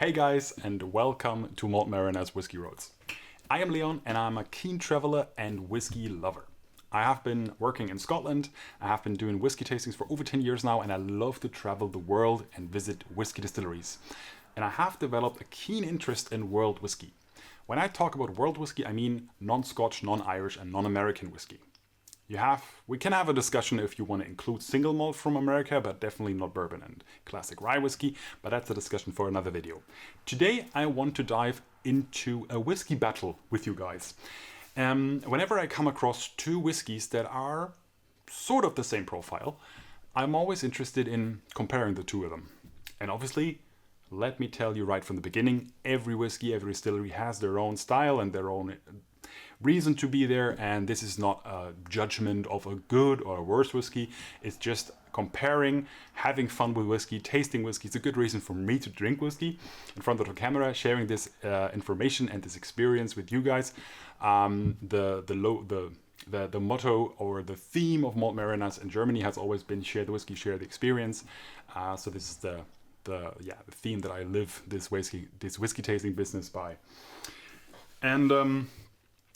Hey guys, and welcome to Malt Mariners Whiskey Roads. I am Leon and I'm a keen traveler and whiskey lover. I have been working in Scotland, I have been doing whiskey tastings for over 10 years now, and I love to travel the world and visit whiskey distilleries. And I have developed a keen interest in world whiskey. When I talk about world whiskey, I mean non-Scotch, non-Irish and non-American whiskey. We can have a discussion if you want to include single malt from America, but definitely not bourbon and classic rye whiskey, but that's a discussion for another video. Today I want to dive into a whiskey battle with you guys. Whenever I come across two whiskies that are sort of the same profile, I'm always interested in comparing the two of them. And obviously, let me tell you right from the beginning, every whiskey, every distillery has their own style and their own reason to be there, and this is not a judgment of a good or a worse whiskey. It's just comparing, having fun with whiskey, tasting whiskey. It's a good reason for me to drink whiskey in front of the camera, sharing this information and this experience with you guys. The motto or the theme of Malt Mariners in Germany has always been share the whiskey, share the experience. So this is the theme that I live this whiskey tasting business by. And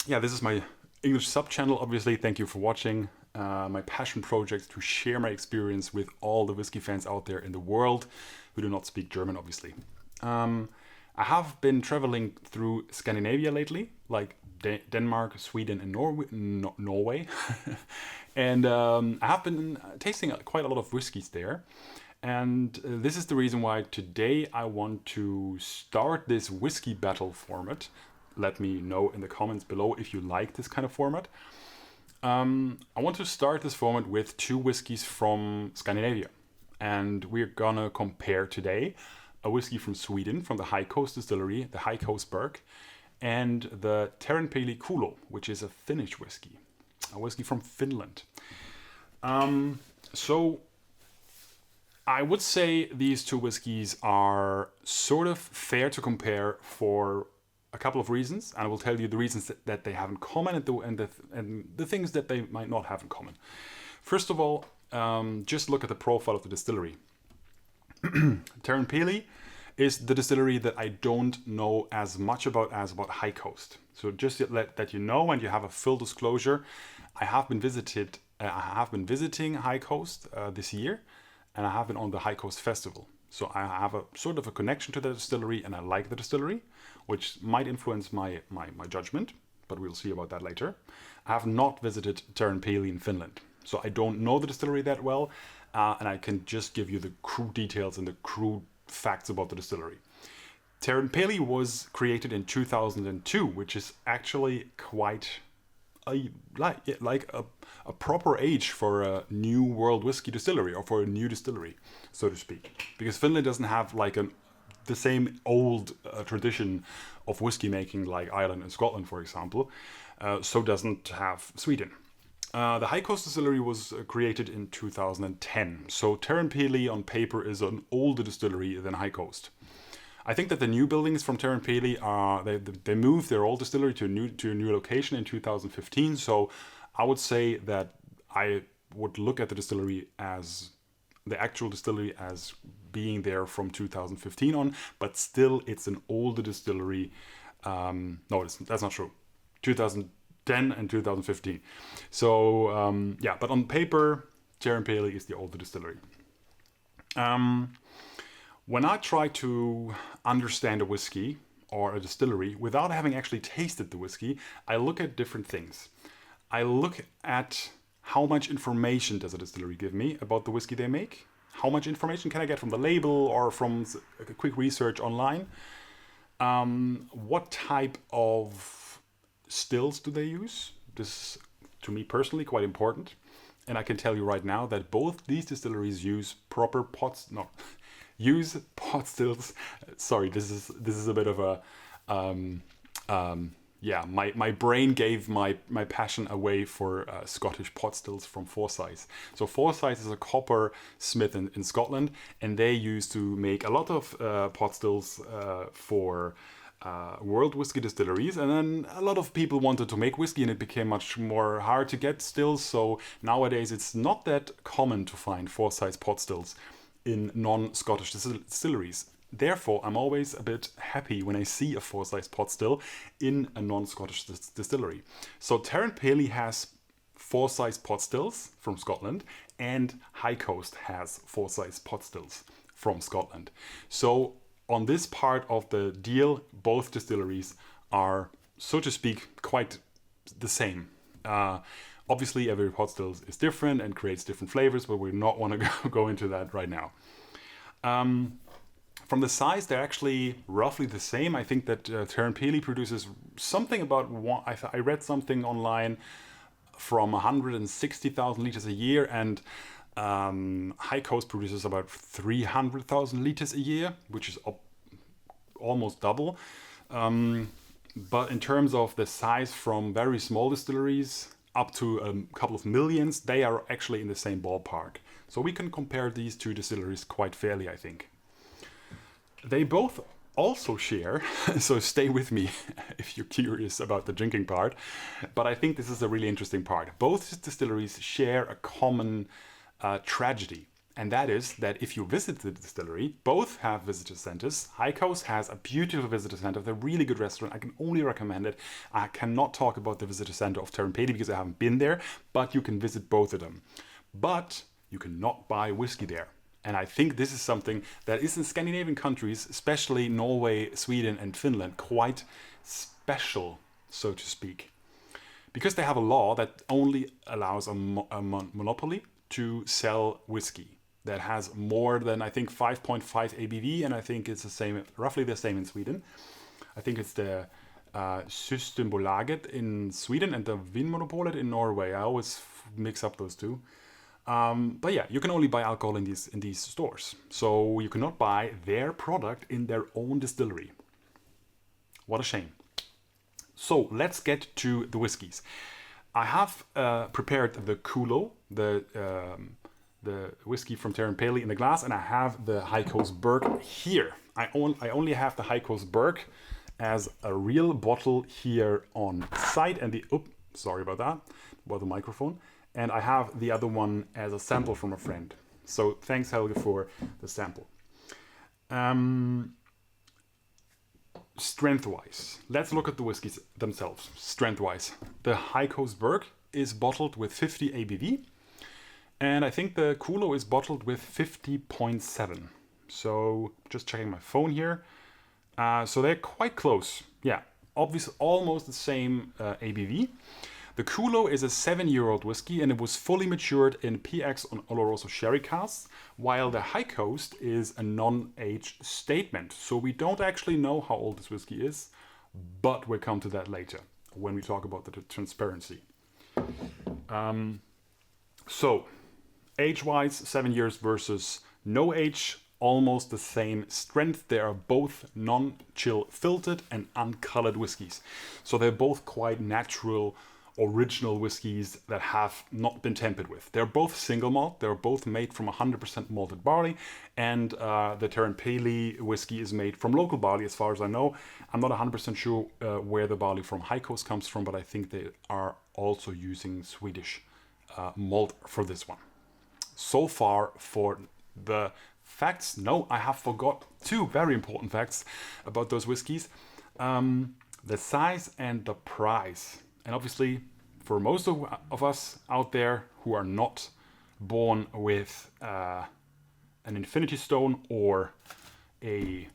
this is my English sub-channel, obviously. Thank you for watching. My passion project to share my experience with all the whiskey fans out there in the world who do not speak German, obviously. I have been traveling through Scandinavia lately, like Denmark, Sweden and Norway. And I have been tasting quite a lot of whiskeys there. And this is the reason why today I want to start this whiskey battle format. Let me know in the comments below if you like this kind of format. I want to start this format with two whiskies from Scandinavia. And we're gonna compare today a whiskey from Sweden, from the High Coast Distillery, the High Coast Berg, and the Teerenpeli Kulo, which is a Finnish whiskey, a whiskey from Finland. So I would say these two whiskies are sort of fair to compare for a couple of reasons, and I will tell you the reasons that they have in common and the things that they might not have in common. First of all, just look at the profile of the distillery. Teerenpeli is the distillery that I don't know as much about as about High Coast. So just that you know, and you have a full disclosure, I have been visiting High Coast this year, and I have been on the High Coast Festival. So I have a sort of a connection to the distillery, and I like the distillery, which might influence my judgment, but we'll see about that later. I have not visited Teerenpeli in Finland, so I don't know the distillery that well, and I can just give you the crude details and the crude facts about the distillery. Teerenpeli was created in 2002, which is actually quite a proper age for a new world whiskey distillery, or for a new distillery, so to speak, because Finland doesn't have like the same old tradition of whiskey making like Ireland and Scotland, for example. So doesn't have Sweden. The High Coast Distillery was created in 2010, so Teerenpeli on paper is an older distillery than High Coast. I think that the new buildings from Teerenpeli they moved their old distillery to a new location in 2015. So I would say that I would look at the distillery as the actual distillery as being there from 2015 on, but still it's an older distillery. No, that's not true. 2010 and 2015. So but on paper, Teerenpeli is the older distillery. When I try to understand a whiskey or a distillery without having actually tasted the whiskey, I look at different things. I look at how much information does a distillery give me about the whiskey they make? How much information can I get from the label or from a quick research online? What type of stills do they use? This is, to me personally, quite important. And I can tell you right now that both these distilleries use use pot stills. Sorry, this is a bit of a my brain gave my passion away for Scottish pot stills from Forsyth. So Forsyth is a copper smith in Scotland, and they used to make a lot of pot stills for world whiskey distilleries, and then a lot of people wanted to make whiskey, and it became much more hard to get stills. So nowadays it's not that common to find Forsyth pot stills in non-Scottish distilleries. therefore, I'm always a bit happy when I see a Forsyth pot still in a non-Scottish distillery. So Teerenpeli has Forsyth pot stills from Scotland, and High Coast has Forsyth pot stills from Scotland. So on this part of the deal, both distilleries are, so to speak, quite the same. Obviously, every pot still is different and creates different flavors, but we not want to go into that right now. From the size, they're actually roughly the same. I think that Teerenpeli produces something about I read something online from 160,000 liters a year, and High Coast produces about 300,000 liters a year, which is almost double. But in terms of the size, from very small distilleries up to a couple of millions, they are actually in the same ballpark. So we can compare these two distilleries quite fairly, I think. They both also share, so stay with me if you're curious about the drinking part, but I think this is a really interesting part. Both distilleries share a common tragedy, and that is that if you visit the distillery, both have visitor centers. High Coast has a beautiful visitor center with a really good restaurant. I can only recommend it. I cannot talk about the visitor center of Teerenpeli because I haven't been there, but you can visit both of them. But you cannot buy whiskey there. And I think this is something that is in Scandinavian countries, especially Norway, Sweden, and Finland, quite special, so to speak. Because they have a law that only allows a monopoly to sell whiskey that has more than, I think, 5.5 ABV, and I think it's the same, roughly the same in Sweden. I think it's the Systembolaget in Sweden and the Vinmonopolet in Norway. I always mix up those two. But yeah, you can only buy alcohol in these stores. So you cannot buy their product in their own distillery. What a shame. So let's get to the whiskies. I have prepared the Kulo, the whiskey from Teerenpeli in the glass, and I have the High Coast Berg here. I only have the High Coast Berg as a real bottle here on site, and sorry about that, about the microphone. And I have the other one as a sample from a friend. So thanks, Helge, for the sample. Strength-wise, let's look at the whiskies themselves. Strength-wise, the High Coast Berg is bottled with 50 ABV. And I think the Kulo is bottled with 50.7. So just checking my phone here. So they're quite close. Yeah, obviously almost the same ABV. The Kulo is a 7-year-old whiskey, and it was fully matured in PX on Oloroso sherry casks, while the High Coast is a non-age statement. So we don't actually know how old this whiskey is, but we'll come to that later when we talk about the transparency. So age-wise, 7 years versus no age, almost the same strength. They are both non-chill filtered and uncolored whiskies. So they're both quite natural, original whiskies that have not been tempered with. They're both single malt. They're both made from 100% malted barley, and the Teerenpeli whiskey is made from local barley, as far as I know. I'm not 100% sure where the barley from High Coast comes from, but I think they are also using Swedish malt for this one. So far for the facts. No, I have forgot two very important facts about those whiskies. The size and the price. And obviously, for most of us out there who are not born with an infinity stone or a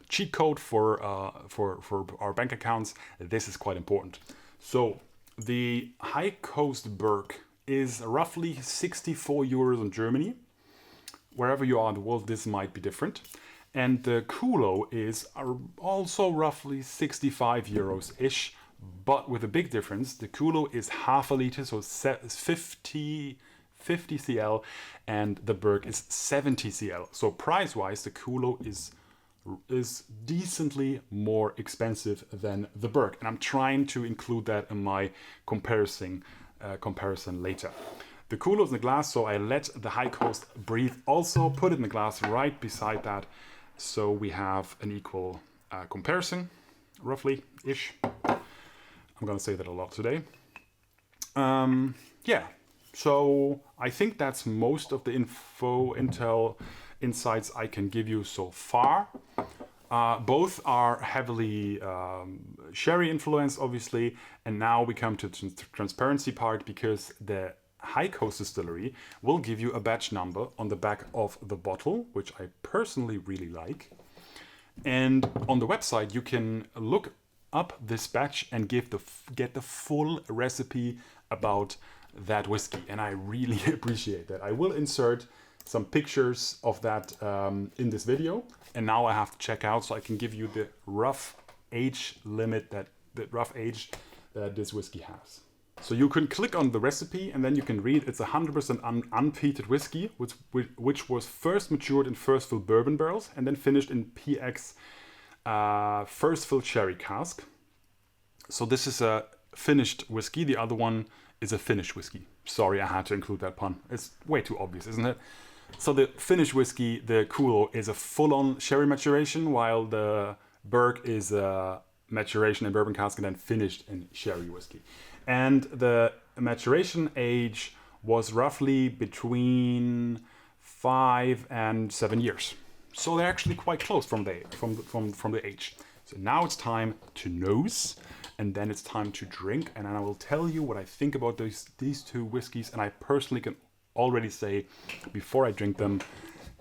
cheat code for our bank accounts, this is quite important. So the High Coast Berg is roughly 64 euros in Germany. Wherever you are in the world, this might be different. And the Kulo is also roughly 65 euros-ish. But with a big difference, the Kulo is half a liter, so 50 cl, and the Berg is 70 cl. So price-wise, the Kulo is decently more expensive than the Berg, and I'm trying to include that in my comparison later. The Kulo is in the glass, so I let the High Coast breathe. Also, put it in the glass right beside that, so we have an equal comparison, roughly-ish. I'm going to say that a lot today. Yeah, so I think that's most of the intel insights I can give you so far. Both are heavily sherry influenced, obviously, and now we come to the transparency part, because the High Coast Distillery will give you a batch number on the back of the bottle, which I personally really like. And on the website, you can look up this batch and get the full recipe about that whiskey, and I really appreciate that. I will insert some pictures of that in this video, and now I have to check out so I can give you the rough age limit, the rough age that this whiskey has. So you can click on the recipe and then you can read it's 100% unpeated whiskey, which was first matured in first fill bourbon barrels and then finished in PX first fill sherry cask. So this is a finished whiskey. The other one is a finished whiskey. Sorry, I had to include that pun. It's way too obvious, isn't it? So the finished whiskey, the Kulo, is a full-on sherry maturation, while the Berg is a maturation in bourbon cask and then finished in sherry whiskey. And the maturation age was roughly between 5 and 7 years. So they're actually quite close from the age. So now it's time to nose, and then it's time to drink, and I will tell you what I think about these two whiskeys. And I personally can already say, before I drink them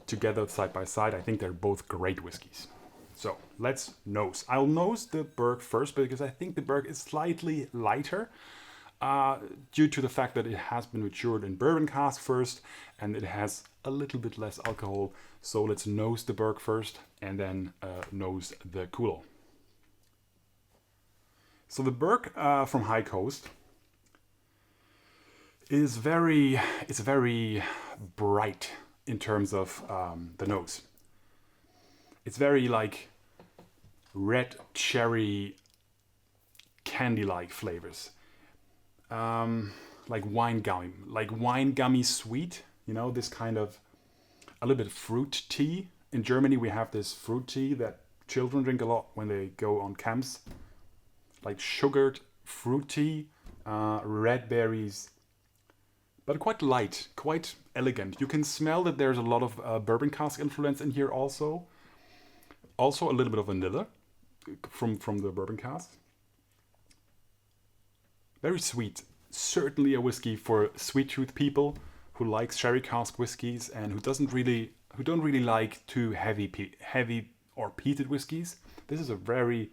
together side by side, I think they're both great whiskeys. So let's nose. I'll nose the Berg first because I think the Berg is slightly lighter due to the fact that it has been matured in bourbon cask first and it has a little bit less alcohol. So let's nose the Berg first and then nose the Kulo. So the Berg from High Coast is very bright in terms of the nose. It's very like red cherry candy-like flavors, like wine gummy sweet. You know, this kind of a little bit fruit tea. In Germany, we have this fruit tea that children drink a lot when they go on camps, like sugared fruit tea, red berries. But quite light, quite elegant. You can smell that there's a lot of bourbon cask influence in here also. Also a little bit of vanilla from the bourbon cask. Very sweet. Certainly a whiskey for sweet tooth people who like sherry cask whiskeys and who don't really like too heavy or peated whiskeys. This is a very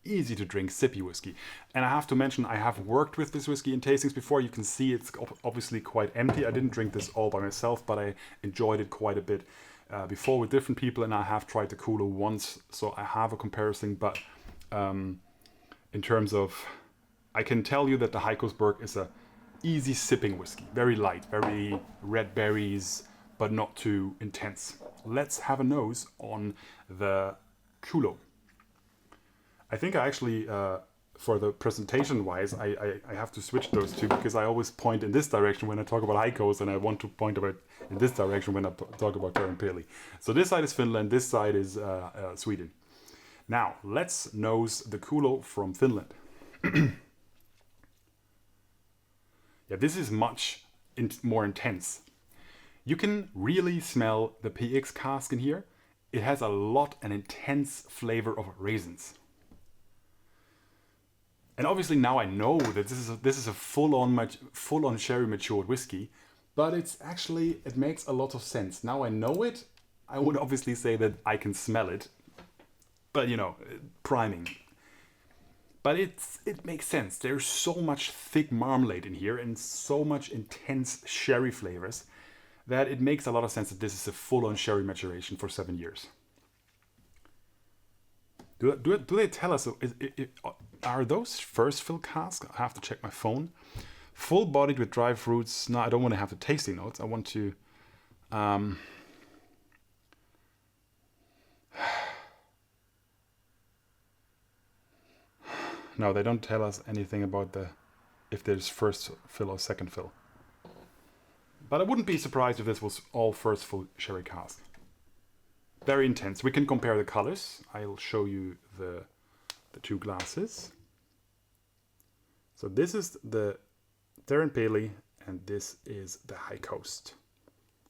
easy to drink sippy whiskey. And I have to mention, I have worked with this whiskey in tastings before. You can see it's obviously quite empty. I didn't drink this all by myself, but I enjoyed it quite a bit before with different people, and I have tried the Kulo once, so I have a comparison. But in terms of, I can tell you that the High Coast Berg is a easy sipping whiskey, very light, very red berries, but not too intense. Let's have a nose on the Kulo. I think I actually, for the presentation wise, I have to switch those two because I always point in this direction when I talk about High Coast, and I want to point about in this direction when I talk about Teerenpeli. So this side is Finland, this side is Sweden. Now, let's nose the Kulo from Finland. Yeah, this is much more intense. You can really smell the PX cask in here. It has a lot and intense flavor of raisins. And obviously now I know that this is a full-on sherry matured whiskey, but it makes a lot of sense. Now I know it. I would obviously say that I can smell it, but you know, priming. But it makes sense. There's so much thick marmalade in here and so much intense sherry flavors that it makes a lot of sense that this is a full-on sherry maturation for 7 years. Do they tell us, are those first fill casks? I have to check my phone. Full bodied with dry fruits. No, I don't want to have the tasting notes. I want to... No, they don't tell us anything about if there's first fill or second fill. But I wouldn't be surprised if this was all first fill sherry cask. Very intense. We can compare the colors. I'll show you the two glasses. So this is the Teerenpeli and this is the High Coast.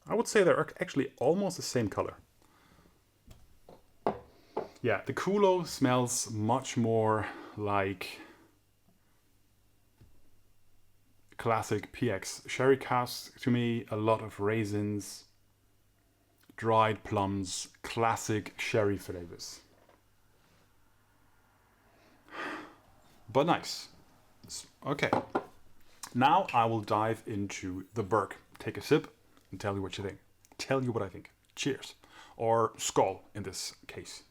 I would say they're actually almost the same color. Yeah, the Kulo smells much more like classic PX. Sherry cask, to me, a lot of raisins, dried plums, classic sherry flavors. But nice. Okay. Now I will dive into the Berg. Take a sip and tell you what you think. Tell you what I think. Cheers. Or skål in this case.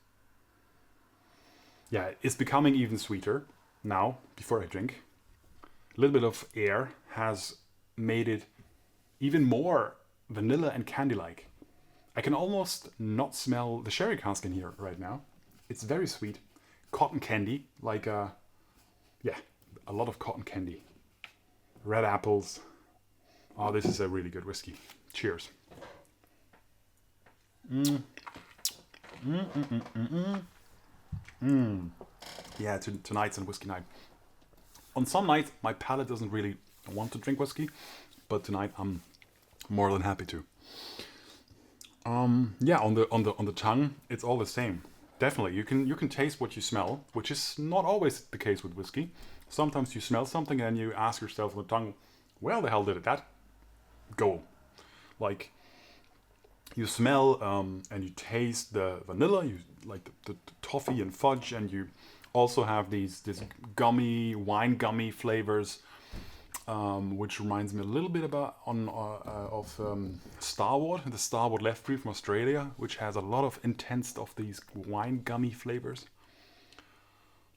Yeah, it's becoming even sweeter now, before I drink. A little bit of air has made it even more vanilla and candy-like. I can almost not smell the sherry cask in here right now. It's very sweet. Cotton candy, like a lot of cotton candy. Red apples. Oh, this is a really good whiskey. Cheers. Yeah, tonight's a whiskey night. On some nights, my palate doesn't really want to drink whiskey, but tonight I'm more than happy to. Yeah, on the tongue, it's all the same. Definitely, you can taste what you smell, which is not always the case with whiskey. Sometimes you smell something and you ask yourself on the tongue, where the hell did that go? Like, you smell and you taste the vanilla, you like the toffee and fudge, and you also have this gummy, wine gummy flavors, which reminds me a little bit of Starward, the Starward Left Breed from Australia, which has a lot of intense of these wine gummy flavors,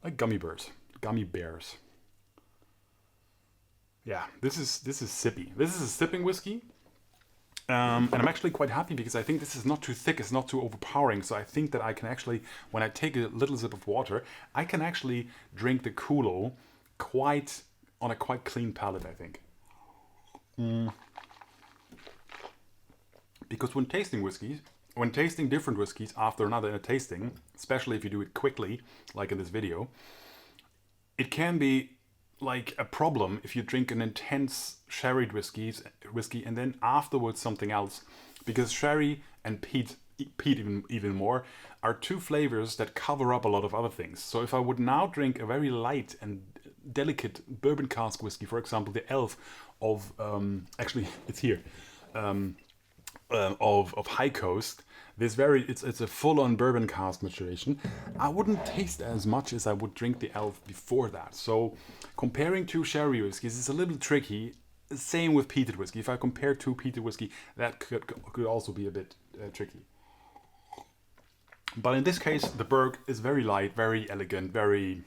like gummy bears. Yeah, this is sippy. This is a sipping whiskey. And I'm actually quite happy because I think this is not too thick, it's not too overpowering. So I think that I can actually, when I take a little sip of water, I can actually drink the Kulo on a quite clean palate, I think. Because when tasting different whiskeys after another in a tasting, especially if you do it quickly, like in this video, it can be like a problem if you drink an intense sherried whiskey and then afterwards something else, because sherry and peat even more are two flavors that cover up a lot of other things. So if I would now drink a very light and delicate bourbon cask whiskey, for example the Elf of actually it's here of High Coast, it's a full-on bourbon cask maturation, I wouldn't taste as much as I would drink the Elf before that. So comparing two sherry whiskeys is a little tricky. Same with peated whiskey. If I compare two peated whiskey, that could also be a bit tricky. But in this case, the Berg is very light, very elegant, very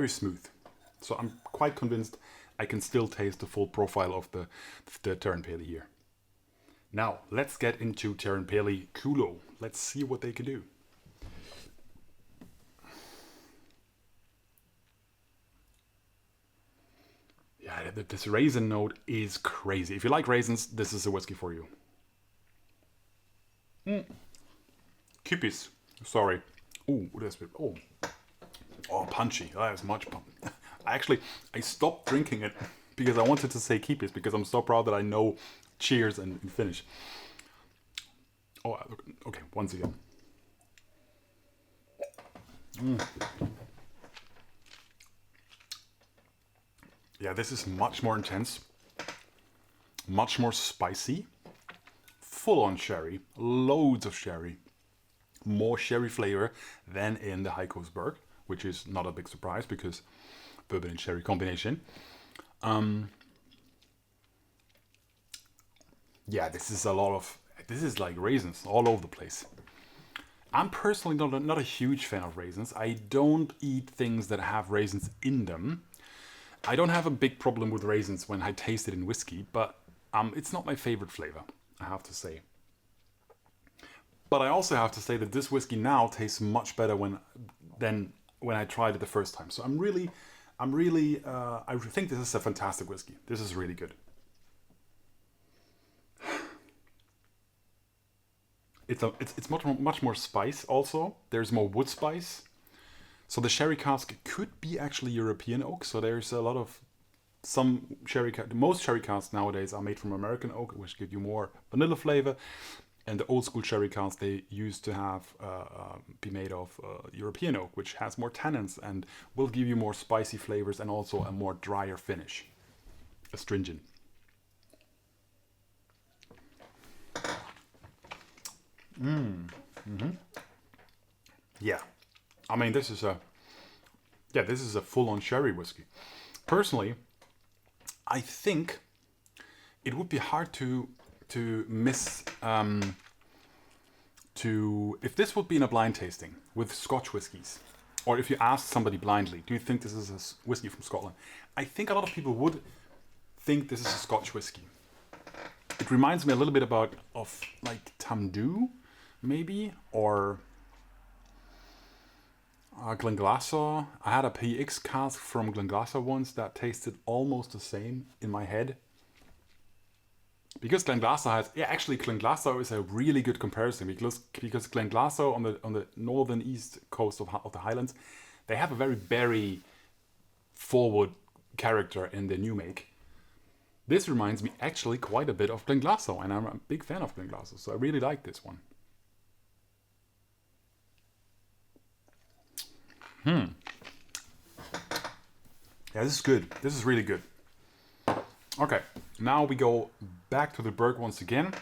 smooth. So I'm quite convinced I can still taste the full profile of the Teerenpeli here. Now, let's get into Teerenpeli Kulo. Let's see what they can do. Yeah, this raisin note is crazy. If you like raisins, this is a whiskey for you. Kipis. Sorry. Ooh, that's bit. Oh, punchy. That is much punch. I stopped drinking it because I wanted to say kipis because I'm so proud that I know cheers and finish. Oh, okay, once again. Yeah, this is much more intense, much more spicy, full on sherry, loads of sherry, more sherry flavor than in the High Coast Berg, which is not a big surprise because bourbon and sherry combination. Yeah, this is like raisins all over the place. I'm personally not a huge fan of raisins. I don't eat things that have raisins in them. I don't have a big problem with raisins when I taste it in whiskey, but it's not my favorite flavor, I have to say. But I also have to say that this whiskey now tastes much better than when I tried it the first time. So I think this is a fantastic whiskey. This is really good. It's much more spice also. There's more wood spice. So the sherry cask could be actually European oak. So there's a lot of Most sherry casks nowadays are made from American oak, which give you more vanilla flavor. And the old school sherry casks they used to have be made of European oak, which has more tannins and will give you more spicy flavors and also a more drier finish, astringent. Yeah, I mean this is a full-on sherry whiskey. Personally, I think it would be hard to miss if this would be in a blind tasting with Scotch whiskies, or if you ask somebody blindly, do you think this is a whiskey from Scotland? I think a lot of people would think this is a Scotch whiskey. It reminds me a little bit of like Tamdhu, maybe, or Glenglassaugh. I had a PX cask from Glenglassaugh once that tasted almost the same in my head. Because Glenglassaugh is a really good comparison because Glenglassaugh on the northern east coast of the Highlands, they have a very berry forward character in the new make. This reminds me actually quite a bit of Glenglassaugh, and I'm a big fan of Glenglassaugh, so I really like this one. Yeah, this is good. This is really good. Okay, now we go back to the Berg once again,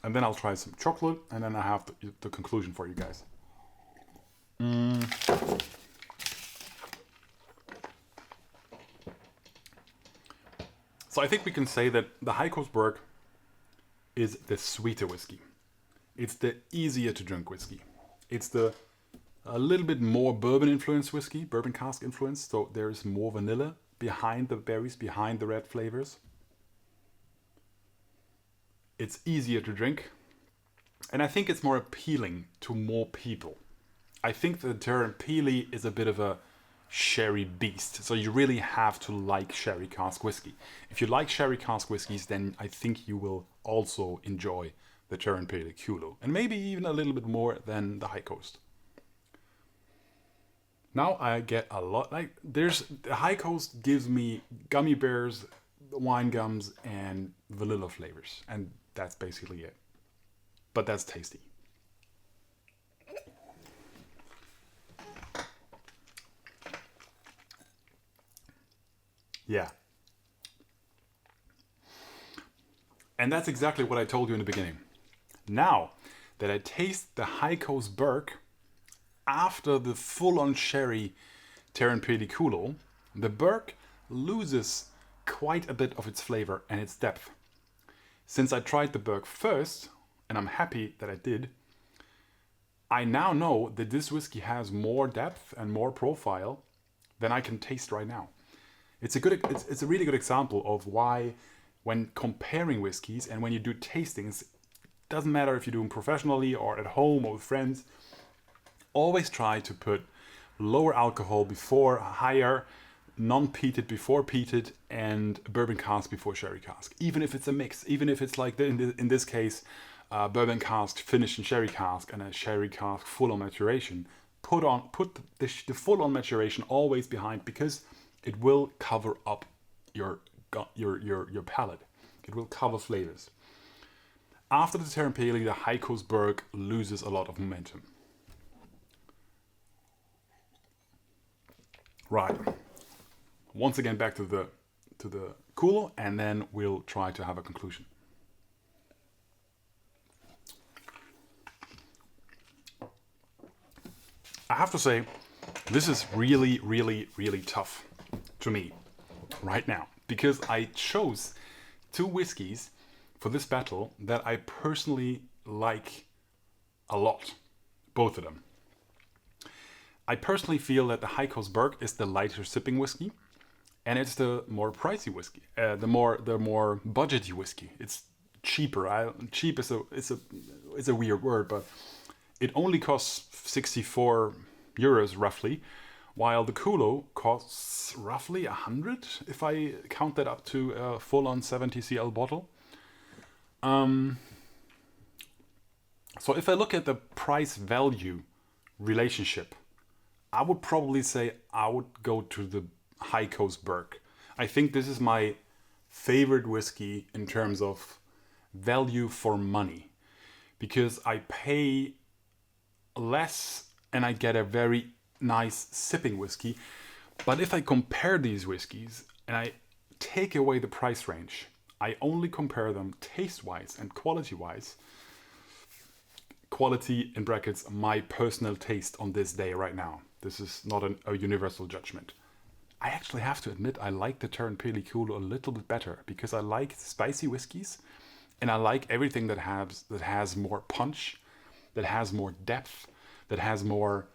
and then I'll try some chocolate, and then I have the conclusion for you guys. So I think we can say that the High Coast Berg is the sweeter whiskey. It's the easier to drink whiskey. It's a little bit more bourbon influenced whiskey, bourbon cask influence, so there is more vanilla behind the berries, behind the red flavors. It's easier to drink, and I think it's more appealing to more people. I think the Teerenpeli is a bit of a sherry beast, so you really have to like sherry cask whiskey. If you like sherry cask whiskies, then I think you will also enjoy the Teerenpeli Kulo, and maybe even a little bit more than the High Coast. Now I get a lot, the High Coast gives me gummy bears, wine gums, and vanilla flavors. And that's basically it. But that's tasty. Yeah. And that's exactly what I told you in the beginning. Now that I taste the High Coast Berg, after the full-on sherry Teerenpeli Kulo, the Berg loses quite a bit of its flavor and its depth. Since I tried the Berg first, and I'm happy that I did, I now know that this whiskey has more depth and more profile than I can taste right now. It's a really good example of why, when comparing whiskeys and when you do tastings, it doesn't matter if you do them professionally or at home or with friends, always try to put lower alcohol before higher, non-peated before peated, and bourbon cask before sherry cask. Even if it's a mix, even if it's like in this case, bourbon cask finished in sherry cask and a sherry cask full on maturation, put the full on maturation always behind, because it will cover up your palate. It will cover flavors. After the Teerenpeli, the High Coast Berg loses a lot of momentum. Right. Once again, back to the Kulo, and then we'll try to have a conclusion. I have to say, this is really, really, really tough to me right now, because I chose two whiskies for this battle that I personally like a lot, both of them. I personally feel that the High Coast Berg is the lighter sipping whiskey, and it's the more pricey whiskey, the more budgety whiskey. It's cheaper. Cheap is a weird word, but it only costs 64 euros roughly, while the Kulo costs roughly 100 if I count that up to a full-on 70 cl bottle. So if I look at the price-value relationship, I would probably say I would go to the High Coast Berg. I think this is my favorite whiskey in terms of value for money, because I pay less and I get a very nice sipping whiskey. But if I compare these whiskeys and I take away the price range, I only compare them taste-wise and quality-wise. Quality in brackets, my personal taste on this day right now. This is not a universal judgment. I actually have to admit I like the Teerenpeli Kulo a little bit better because I like spicy whiskeys and I like everything that has more punch, that has more depth, that has more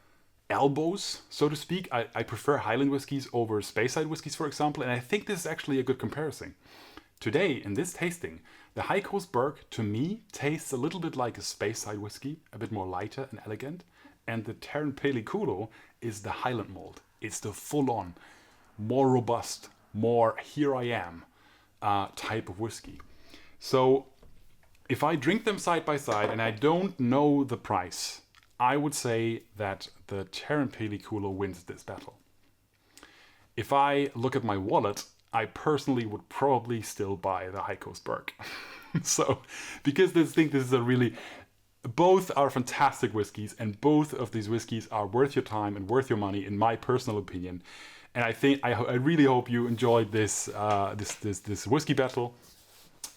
elbows, so to speak. I prefer Highland whiskies over Speyside whiskies, for example, and I think this is actually a good comparison. Today, in this tasting, the High Coast Berg, to me, tastes a little bit like a Speyside whiskey, a bit more lighter and elegant, and the Teerenpeli Kulo is the Highland malt. It's the full-on, more robust, more here I am type of whiskey. So, if I drink them side by side and I don't know the price, I would say that the Teerenpeli Kulo wins this battle. If I look at my wallet, I personally would probably still buy the High Coast Berg. So, because this is a really, both are fantastic whiskeys, and both of these whiskeys are worth your time and worth your money, in my personal opinion. And I really hope you enjoyed this this whiskey battle.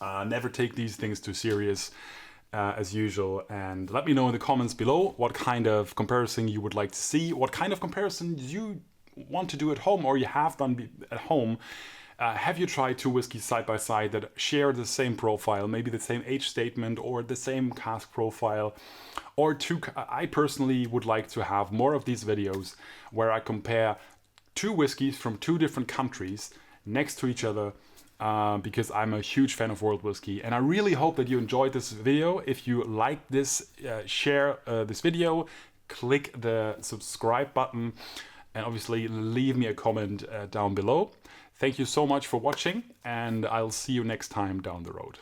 Never take these things too serious, as usual. And let me know in the comments below what kind of comparison you would like to see, what kind of comparison you want to do at home or you have done at home. Have you tried two whiskeys side by side that share the same profile, maybe the same age statement or the same cask profile? Or I personally would like to have more of these videos where I compare two whiskeys from two different countries next to each other, because I'm a huge fan of world whiskey. And I really hope that you enjoyed this video. If you like this, share this video, click the subscribe button, and obviously leave me a comment down below. Thank you so much for watching, and I'll see you next time down the road.